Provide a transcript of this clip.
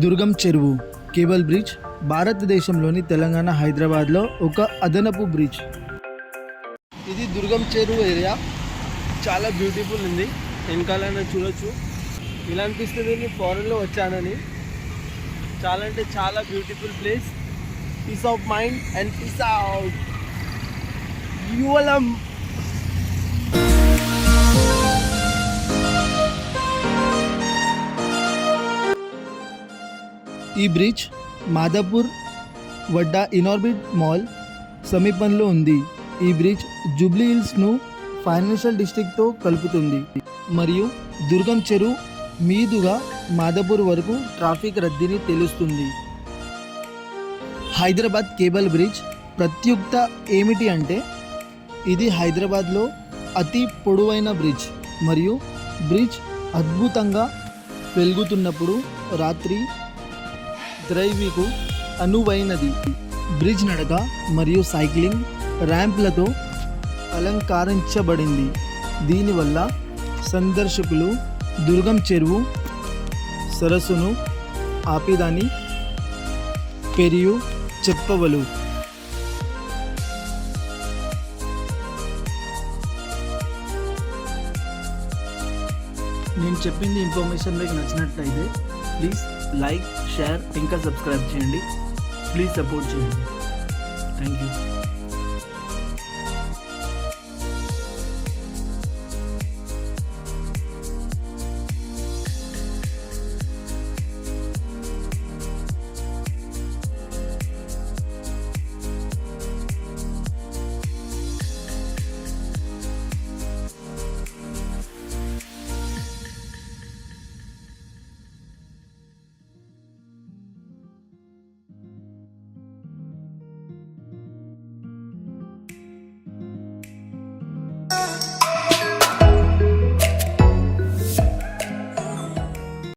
దుర్గం చెరువు cable bridge భారతదేశంలోని తెలంగాణ హైదరాబాద్లో ఒక అదనపు బ్రిడ్జ్. ఇది దుర్గం చెరువు ఏరియా. చాలా బ్యూటిఫుల్ ఉంది. వెనకాలైనా చూడొచ్చు. ఇలా అనిపిస్తుంది నేను ఫారెన్లో వచ్చానని. చాలా అంటే చాలా beautiful place. Peace of mind and peace out. యువలం. ఈ బ్రిడ్జ్ మాదాపూర్ వడ్డ ఇనార్బిట్ మాల్ సమీపంలో ఉంది. ఈ బ్రిడ్జ్ జూబ్లీ హిల్స్ను ఫైనాన్షియల్ డిస్ట్రిక్ట్తో కలుపుతుంది మరియు దుర్గం చెరువు మీదుగా మాదాపూర్ వరకు ట్రాఫిక్ రద్దీని తెలుస్తుంది. హైదరాబాద్ కేబుల్ బ్రిడ్జ్ ప్రత్యుక్త ఏమిటి అంటే ఇది హైదరాబాద్లో అతి పొడవైన బ్రిడ్జ్ మరియు బ్రిడ్జ్ అద్భుతంగా వెలుగుతున్నప్పుడు రాత్రి డ్రైవింగ్కు అనువైనది. బ్రిడ్జ్ నడక మరియు సైక్లింగ్ ర్యాంప్లతో అలంకరించబడింది. దీనివల్ల సందర్శకులు దుర్గం చెరువు సరస్సును ఆపిదాని పెరియు చెప్పవలు. నేను చెప్పింది ఇన్ఫర్మేషన్ మీకు నచ్చినట్లయితే ప్లీజ్ లైక్, షేర్ ఇంకా సబ్స్క్రైబ్ చేయండి. ప్లీజ్ సపోర్ట్ చేయండి. Thank you.